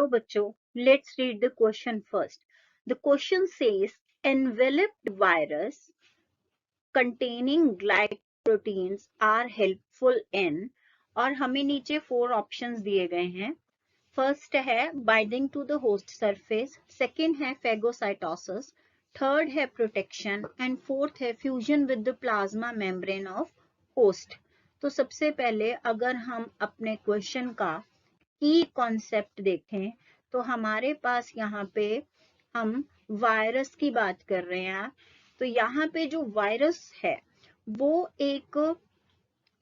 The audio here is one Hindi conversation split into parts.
Hello, bachcho. Let's read the question first. The question says, enveloped virus containing glycoproteins are helpful in, और हमें नीचे 4 options दिए गए हैं. First है binding to the host surface, second है phagocytosis, third है protection and fourth है fusion with the plasma membrane of host. तो सबसे पहले अगर हम अपने क्वेश्चन का की कॉन्सेप्ट देखें तो हमारे पास यहाँ पे हम वायरस की बात कर रहे हैं. तो यहाँ पे जो वायरस है वो एक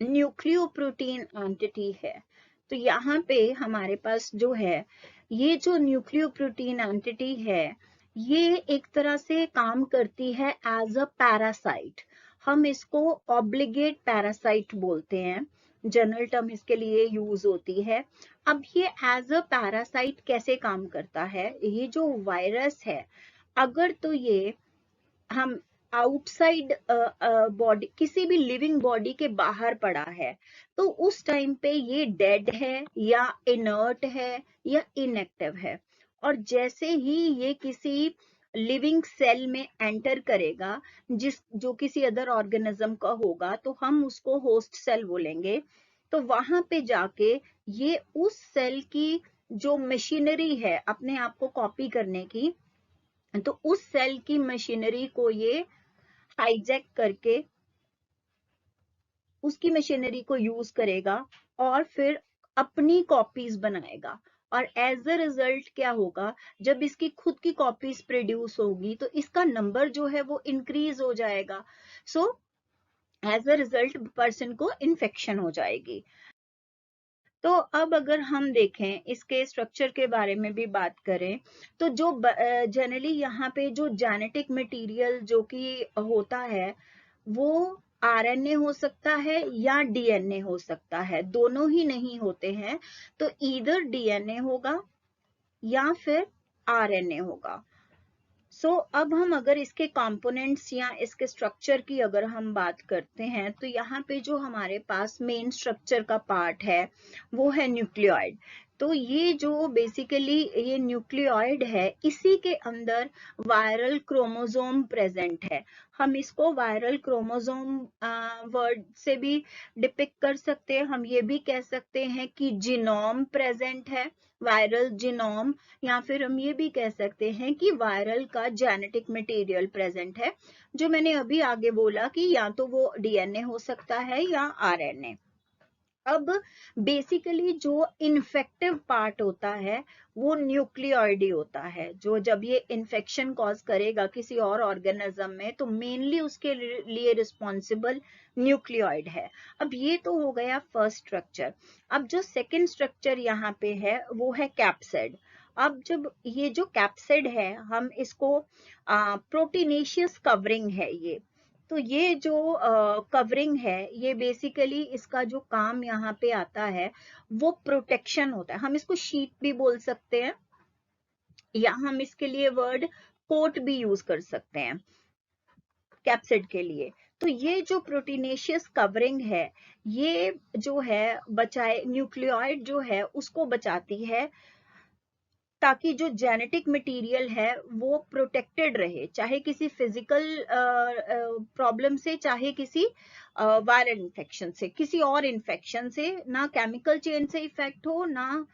न्यूक्लियोप्रोटीन एंटिटी है. तो यहाँ पे हमारे पास जो है ये जो न्यूक्लियोप्रोटीन एंटिटी है ये एक तरह से काम करती है एज अ पैरासाइट. हम इसको ऑब्लिगेट पैरासाइट बोलते हैं, जनरल टर्म इसके लिए यूज होती है. अब ये एज अ पैरासाइट कैसे काम करता है? ये जो वायरस है अगर तो ये हम आउटसाइड बॉडी किसी भी लिविंग बॉडी के बाहर पड़ा है तो उस टाइम पे ये डेड है या इनर्ट है या इनएक्टिव है. और जैसे ही ये किसी लिविंग सेल में एंटर करेगा जो किसी अदर ऑर्गेनिज्म का होगा तो हम उसको होस्ट सेल बोलेंगे. तो वहां पे जाके ये उस सेल की जो मशीनरी है अपने आप को कॉपी करने की, तो उस सेल की मशीनरी को ये हाईजैक करके उसकी मशीनरी को यूज करेगा और फिर अपनी कॉपीज बनाएगा. और एज अ रिजल्ट क्या होगा, जब इसकी खुद की कॉपीज प्रोड्यूस होगी तो इसका नंबर जो है वो इंक्रीज हो जाएगा. So as a result person को इन्फेक्शन हो जाएगी. तो अब अगर हम देखें इसके स्ट्रक्चर के बारे में भी बात करें तो जो जनरली यहाँ पे जो जेनेटिक मटेरियल जो कि होता है वो आरएनए हो सकता है या डीएनए हो सकता है, दोनों ही नहीं होते हैं. तो ईदर डीएनए होगा या फिर आरएनए होगा. सो अब हम अगर इसके कंपोनेंट्स या इसके स्ट्रक्चर की अगर हम बात करते हैं तो यहाँ पे जो हमारे पास मेन स्ट्रक्चर का पार्ट है वो है न्यूक्लियोइड. तो ये जो बेसिकली ये न्यूक्लियोइड है इसी के अंदर वायरल क्रोमोसोम प्रेजेंट है. हम इसको वायरल क्रोमोसोम वर्ड से भी डिपिक्ट कर सकते हैं. हम ये भी कह सकते हैं कि जीनोम प्रेजेंट है, वायरल जीनोम, या फिर हम ये भी कह सकते हैं कि वायरल का जेनेटिक मटेरियल प्रेजेंट है, जो मैंने अभी आगे बोला कि या तो वो डीएनए हो सकता है या आरएनए. अब बेसिकली जो इन्फेक्टिव पार्ट होता है वो न्यूक्लियोइड ही होता है. जो जब ये इन्फेक्शन कॉज करेगा किसी और ऑर्गेनिज्म में तो मेनली उसके लिए रिस्पॉन्सिबल न्यूक्लियोइड है. अब ये तो हो गया फर्स्ट स्ट्रक्चर. अब जो सेकंड स्ट्रक्चर यहाँ पे है वो है कैप्सिड. अब जब ये जो कैप्सिड है हम इसको प्रोटीनेशियस कवरिंग है ये. तो ये जो कवरिंग है ये बेसिकली इसका जो काम यहाँ पे आता है वो प्रोटेक्शन होता है. हम इसको शीट भी बोल सकते हैं या हम इसके लिए वर्ड कोट भी यूज कर सकते हैं कैप्सिड के लिए. तो ये जो प्रोटीनेशियस कवरिंग है ये जो है बचाए न्यूक्लियोइड जो है उसको बचाती है ताकि जो जेनेटिक मटेरियल है वो प्रोटेक्टेड रहे, चाहे किसी फिजिकल प्रॉब्लम से चाहे किसी वायरल इन्फेक्शन से, किसी और इन्फेक्शन से. ना केमिकल चेंज से इफेक्ट हो ना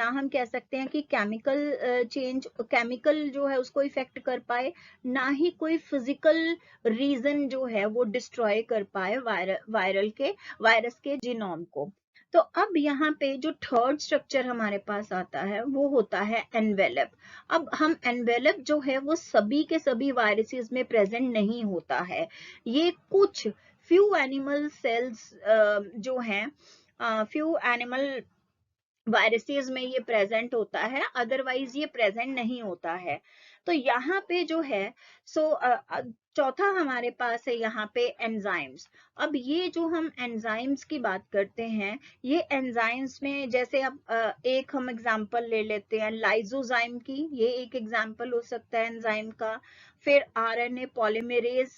हम कह सकते हैं कि केमिकल जो है उसको इफेक्ट कर पाए, ना ही कोई फिजिकल रीजन जो है वो डिस्ट्रॉय कर पाए वायरस के जीनोम को. तो अब यहाँ पे जो थर्ड स्ट्रक्चर हमारे पास आता है वो होता है एनवेलप. अब हम एनवेलप जो है वो सभी के सभी वायरसेस में प्रेजेंट नहीं होता है. ये कुछ फ्यू एनिमल सेल्स जो हैं, फ्यू एनिमल वायरसेस में ये प्रेजेंट होता है, अदरवाइज ये प्रेजेंट नहीं होता है. तो यहाँ पे जो है चौथा हमारे पास है यहाँ पे एंजाइम्स. अब ये जो हम एंजाइम्स की बात करते हैं ये एंजाइम्स में जैसे अब एक हम एग्जांपल ले लेते हैं लाइजोजाइम की, ये एक एग्जांपल हो सकता है एंजाइम का. फिर आरएनए पॉलीमरेज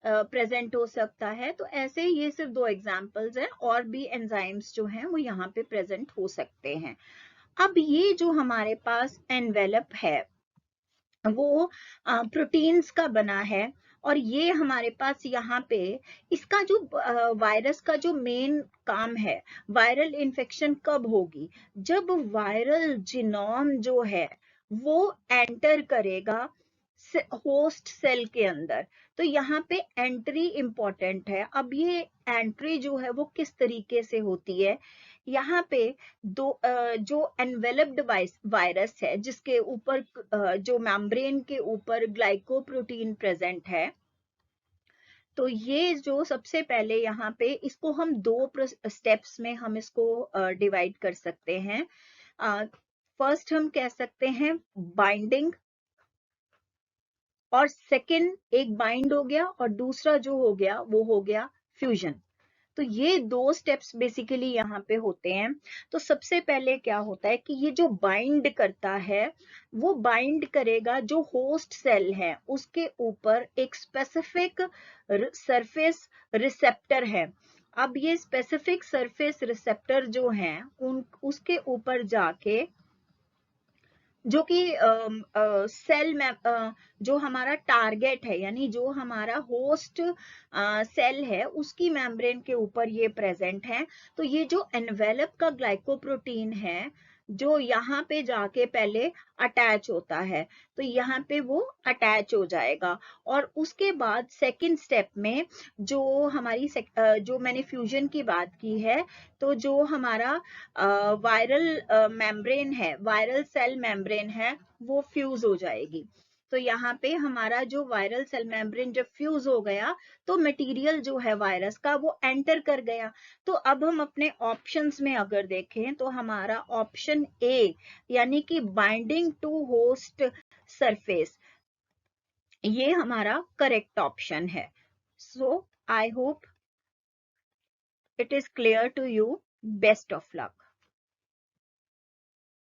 प्रेजेंट हो सकता है. तो ऐसे ये सिर्फ 2 एग्जांपल्स हैं, और भी एंजाइम्स जो हैं वो यहाँ पे प्रेजेंट हो सकते हैं. अब ये जो हमारे पास एनवेलप है वो प्रोटीन्स का बना है, और ये हमारे पास यहाँ पे इसका जो वायरस का जो मेन काम है, वायरल इन्फेक्शन कब होगी, जब वायरल जीनोम जो है वो एंटर करेगा होस्ट सेल के अंदर। तो यहाँ पे एंट्री इंपॉर्टेंट है। अब ये एंट्री जो है वो किस तरीके से होती है, यहाँ पे जो एनवेलप्ड वायरस है जिसके ऊपर जो मेम्ब्रेन के ऊपर ग्लाइकोप्रोटीन प्रेजेंट है, तो ये जो सबसे पहले यहाँ पे इसको हम दो स्टेप्स में हम इसको डिवाइड कर सकते हैं। फर्स्ट हम कह सकते हैं बाइंडिंग, और सेकंड एक बाइंड हो गया और दूसरा जो हो गया वो हो गया फ्यूजन। तो ये दो स्टेप्स बेसिकली यहाँ पे होते हैं। तो सबसे पहले क्या होता है कि ये जो बाइंड करता है वो बाइंड करेगा जो होस्ट सेल है उसके ऊपर एक स्पेसिफिक सरफेस रिसेप्टर है। अब ये स्पेसिफिक सरफेस रिसेप्टर जो हैं उन उसके ऊपर जाके जो कि सेल में जो हमारा टारगेट है यानी जो हमारा होस्ट सेल है उसकी मेम्ब्रेन के ऊपर ये प्रेजेंट है। तो ये जो एनवेलप का ग्लाइकोप्रोटीन है जो यहाँ पे जाके पहले अटैच होता है, तो यहाँ पे वो अटैच हो जाएगा। और उसके बाद सेकंड स्टेप में जो हमारी जो मैंने फ्यूजन की बात की है, तो जो हमारा वायरल मेम्ब्रेन है, वायरल सेल मेम्ब्रेन है, वो फ्यूज हो जाएगी। तो यहाँ पे हमारा जो वायरल सेल मेम्ब्रेन जब फ्यूज हो गया तो मटेरियल जो है वायरस का वो एंटर कर गया। तो अब हम अपने ऑप्शंस में अगर देखें तो हमारा ऑप्शन ए यानी कि बाइंडिंग टू होस्ट सरफेस, ये हमारा करेक्ट ऑप्शन है। So I hope it is clear to you. Best of luck.